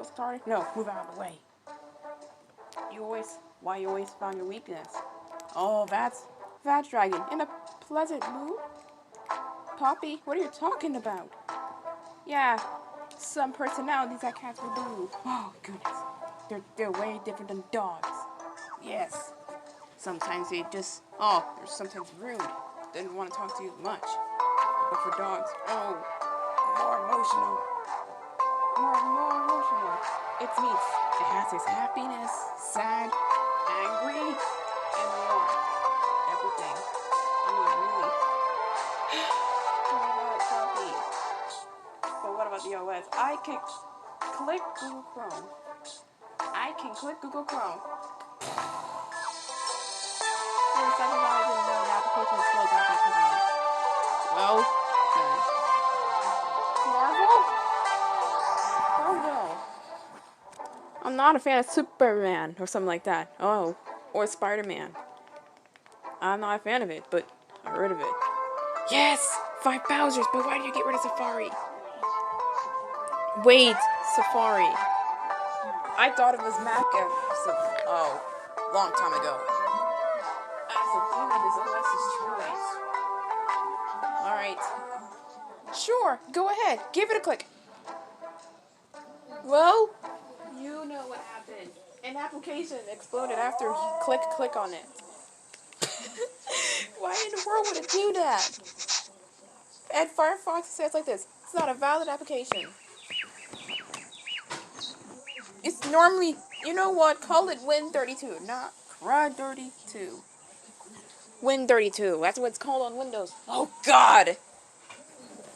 started? No, move out of the way. Why you always found your weakness? Oh, that's Dragon in a pleasant mood. Poppy, what are you talking about? Yeah, some personalities that cats will do. Oh goodness, they're way different than dogs. Yes, sometimes they just they're sometimes rude. They didn't want to talk to you much. But for dogs, more emotional. More emotional. It means it has its happiness, sad, angry, and more. Everything. I mean, really. But what about the OS? I can click Google Chrome. For a second, I didn't know the application was closed after I clicked on it. Well, then. Marvel? Oh no. I'm not a fan of Superman or something like that. Oh, or Spider-Man. I'm not a fan of it, but I got rid of it. Yes! 5 Bowsers, but why did you get rid of Safari? Wait, Safari. I thought it was Mac long time ago. As a dude, this OS is true. Alright. Sure, go ahead. Give it a click. Well, you know what happened. An application exploded after you click on it. Why in the world would it do that? And Firefox says like this: it's not a valid application. It's normally, you know what? Call it Win32, not CRUD32. Win32. That's what it's called on Windows. Oh God!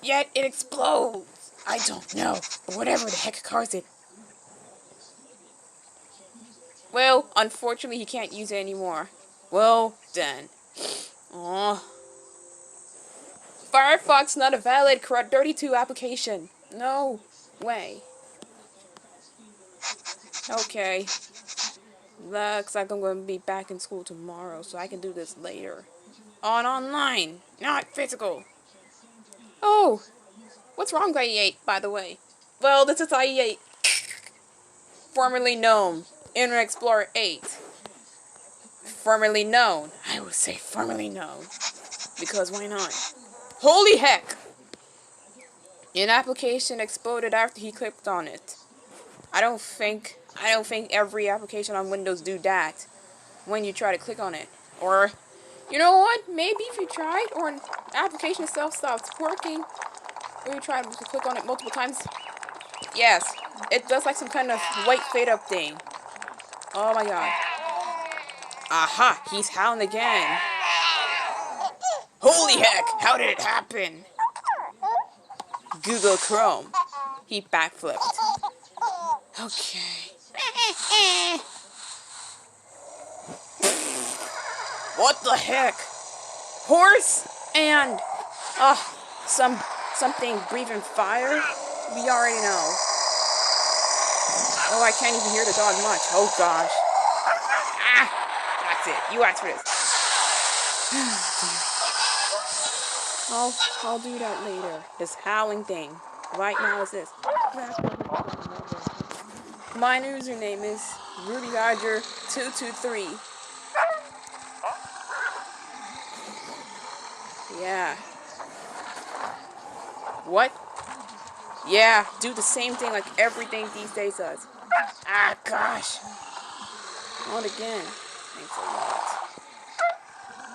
Yet it explodes. I don't know, but whatever the heck caused it. Well, unfortunately, he can't use it anymore. Well, then. Aww. Firefox not a valid CRUD32 application. No way. Okay. Looks like I'm going to be back in school tomorrow, so I can do this later. Online, not physical. Oh, what's wrong with IE8, by the way? Well, this is IE8. Formerly known, Internet Explorer 8. Formerly known. I would say formerly known. Because why not? Holy heck! An application exploded after he clicked on it. I don't think every application on Windows do that when you try to click on it. Or, you know what? Maybe if you tried, or an application itself stops working, or you try to click on it multiple times. Yes, it does like some kind of white fade up thing. Oh my god. Aha, he's howling again. Holy heck, how did it happen? Google Chrome. He backflipped. Okay. What the heck? Horse and something breathing fire? We already know. Oh, I can't even hear the dog much. Oh gosh. That's it. You asked for this. I'll do that later. This howling thing. Right now is this. My username is RubyRoger223. Yeah. What? Yeah, do the same thing like everything these days does. Ah, gosh. Not again. Thanks a lot.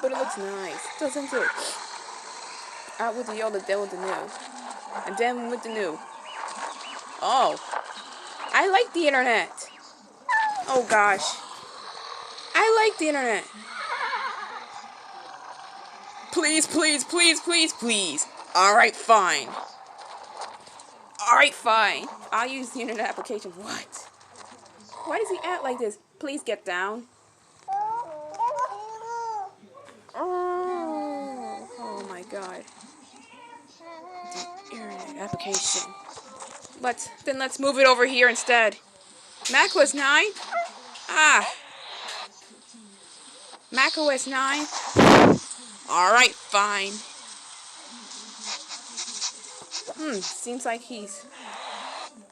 But it looks nice, doesn't it? Out with the old, then with the new. And then with the new. Oh. I like the internet. Oh, gosh. I like the internet. Please, please, please, please, please. Alright, fine. Alright, fine. I'll use the internet application. What? Why does he act like this? Please get down. Oh my god. The internet application. Then let's move it over here instead. Mac OS 9? Ah. Mac OS 9? Alright, fine. Seems like he's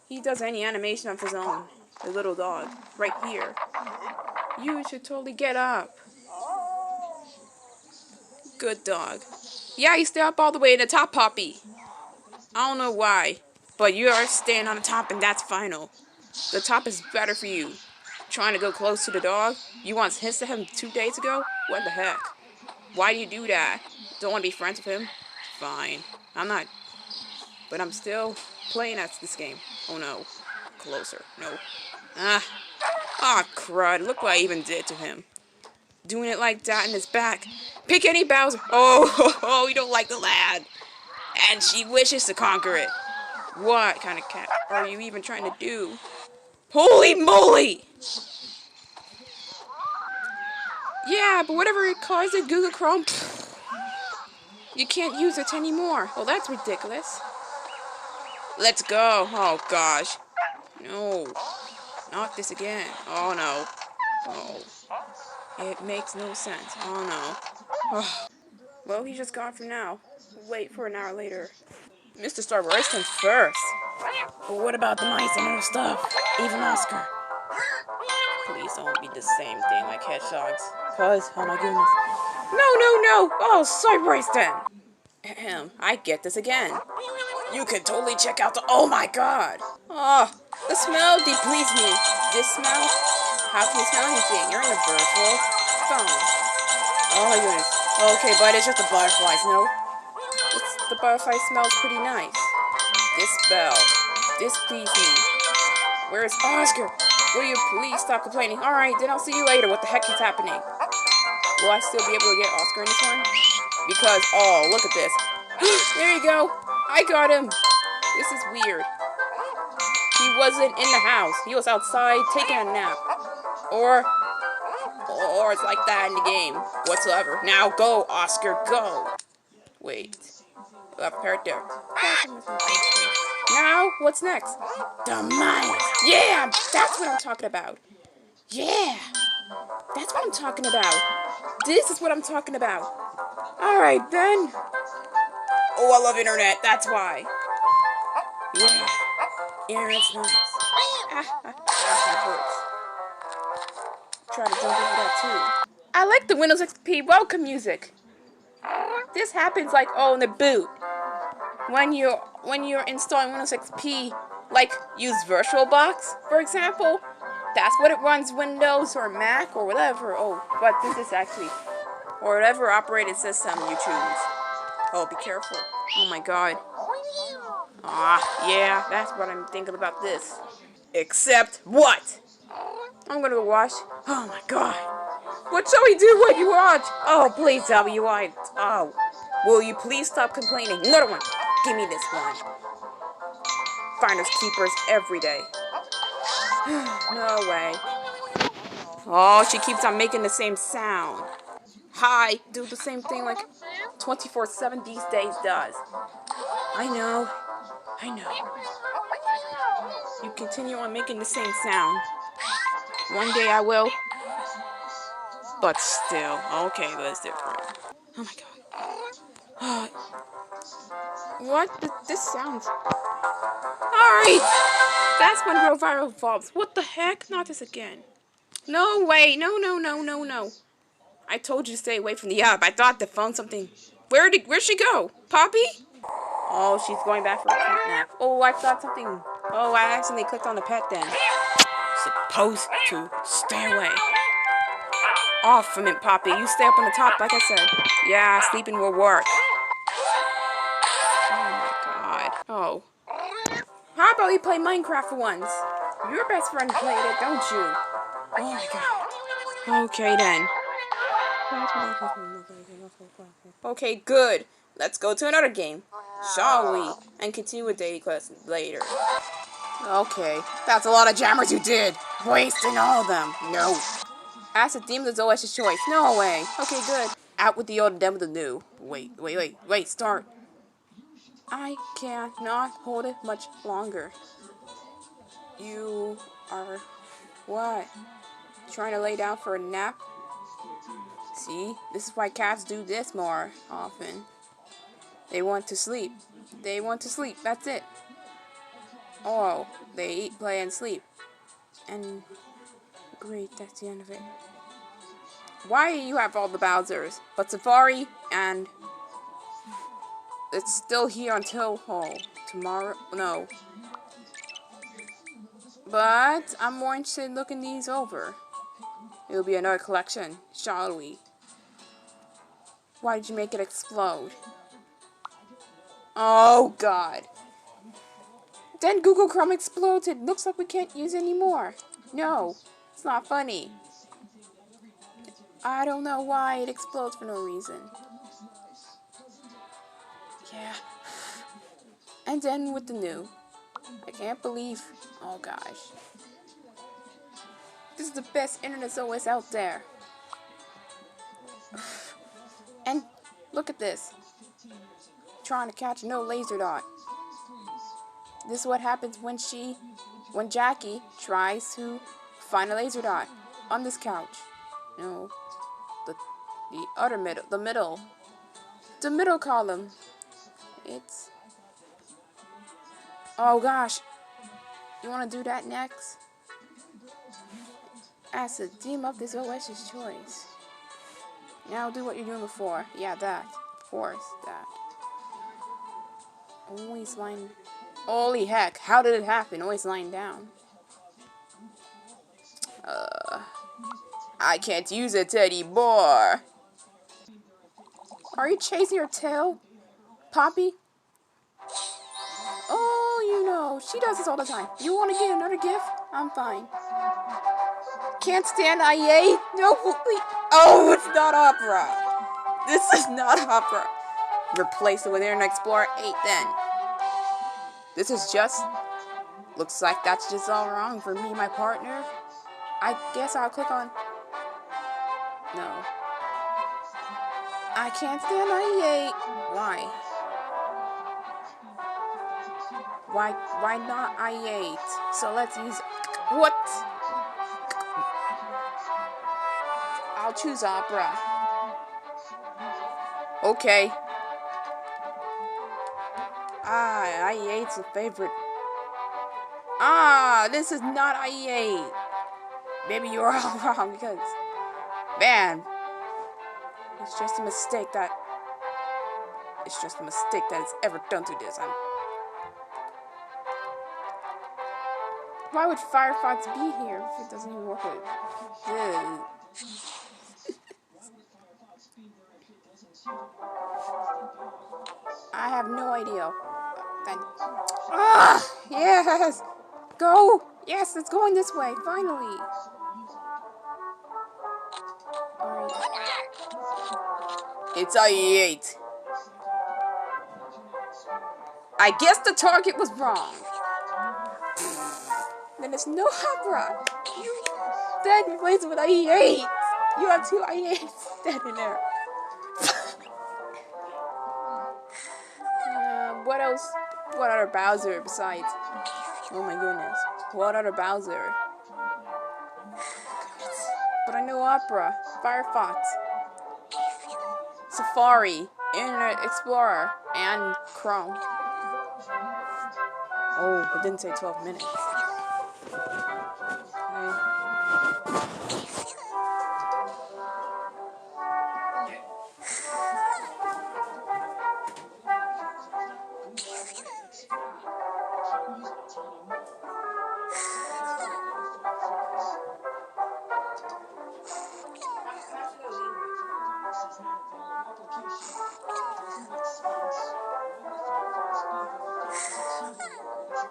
He does any animation of his own. The little dog. Right here. You should totally get up. Good dog. Yeah, you stay up all the way to the top, Poppy. I don't know why, but you are staying on the top and that's final. The top is better for you. Trying to go close to the dog? You once hissed at him 2 days ago? What the heck? Why do you do that? Don't want to be friends with him? Fine. I'm not. But I'm still playing at this game. Oh no. Closer. No. Ah. Ah, crud. Look what I even did to him. Doing it like that in his back. Pick any Bowser. Oh, you don't like the lad. And she wishes to conquer it. What kind of cat are you even trying to do? Holy moly! Yeah, but whatever it calls it, Google Chrome, you can't use it anymore. Well, that's ridiculous. Let's go. Oh, gosh. No. Not this again. Oh, no. Oh. It makes no sense. Oh, no. Oh. Well, he's just gone for now. Wait for an hour later. Mr. Star Royston first. But what about the mice and other stuff? Even Oscar. Please don't be the same thing like hedgehogs. Cause, oh my goodness. No. Oh, sorry, Royston. Ahem, I get this again. You can totally check out the, oh my god. Oh, the smell depletes me. This smell? How can you smell anything? You're in a virtual phone. Oh my goodness. Okay, but it's just the butterflies, no? The butterfly smells pretty nice. This smell displeases me. Where's Oscar? Will you please stop complaining? Alright, then I'll see you later. What the heck is happening? Will I still be able to get Oscar in this one? Because, oh, look at this. There you go. I got him. This is weird. He wasn't in the house. He was outside taking a nap. Or it's like that in the game. Whatsoever. Now go, Oscar, go. Wait. Right there. Now, what's next? The mice. Yeah, that's what I'm talking about. Yeah, that's what I'm talking about. This is what I'm talking about. Alright, then. Oh, I love internet. That's why. Yeah. Internet's nice. That hurts. Try to jump over that, too. I like the Windows XP welcome music. This happens like, in the boot. When you're installing Windows XP, like use VirtualBox, for example, that's what it runs, Windows or Mac or whatever. Oh, but this is actually, or whatever operating system you choose. Oh, be careful. Oh my god. Ah, yeah, that's what I'm thinking about this. Except what? I'm gonna go watch. Oh my god. What shall we do when you watch? Oh, please tell me you want. Oh, will you please stop complaining? Another one. Give me this one. Finders keepers every day. No way. Oh, she keeps on making the same sound. Hi, do the same thing like 24/7 these days does. I know. You continue on making the same sound. One day I will. But still. Okay, that's different. Oh my god. What? This sounds... Alright! That's when real viral evolves. What the heck? Not this again. No way. No. I told you to stay away from the app. I thought to phone something. Where'd she go? Poppy? Oh, she's going back for a cat nap. Oh, I thought something. Oh, I accidentally clicked on the pet then. Supposed to stay away. Off from it, Poppy. You stay up on the top, like I said. Yeah, sleeping will work. Oh my god. Oh. How about we play Minecraft for once? Your best friend played it, don't you? Oh my god. Okay then. Okay, good. Let's go to another game, shall we? And continue with daily quests later. Okay, that's a lot of jammers you did. Wasting all of them. No. Ask the demon is always his choice. No way. Okay, good. Out with the old and done with the new. Wait, start. I cannot hold it much longer. You are... what? Trying to lay down for a nap? See? This is why cats do this more often. They want to sleep. That's it. Oh, they eat, play, and sleep. And great, that's the end of it. Why do you have all the Bowsers? But Safari and it's still here until tomorrow. No, but I'm more interested in looking these over. It will be another collection, shall we? Why did you make it explode? Oh God! Then Google Chrome exploded. Looks like we can't use it anymore. No, it's not funny. I don't know why it explodes for no reason. Yeah. And then with the new. I can't believe. Oh gosh. This is the best internet OS out there. And look at this. Trying to catch no laser dot. This is what happens when Jackie tries to find a laser dot on this couch. No, the other middle, the middle column. It's, oh gosh, you want to do that next? As to team up this OS's choice. Now do what you're doing before. Yeah, that. Of course, that. Always lying. Holy heck, how did it happen? Always lying down. I can't use it anymore. Are you chasing your tail, Poppy? Oh, you know, she does this all the time. You want to get another gift? I'm fine. Can't stand IA? No, please. Oh, it's not opera. This is not opera. Replace it with Internet Explorer 8 then. This is just, looks like that's just all wrong for me and my partner. I guess I'll click on, no. I can't stand IA. Why? Why not IA? So let's use, what? I'll choose opera. Okay. Ah, IA8's a favorite. Ah, this is not IA8. Maybe you're all wrong because, man, it's just a mistake that it's ever done to this. Why would Firefox be here if it doesn't even work with this? I have no idea. Yes! Go! Yes, it's going this way, finally! Alright. It's IA8. I guess the target was wrong. Then it's no opera. You then replace it with IA8. You have two IA8s dead in there. What else? What other Bowser besides? Oh my goodness. What other Bowser? But I know Opera, Firefox, Safari, Internet Explorer, and Chrome. Oh, it didn't say 12 minutes.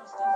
Okay.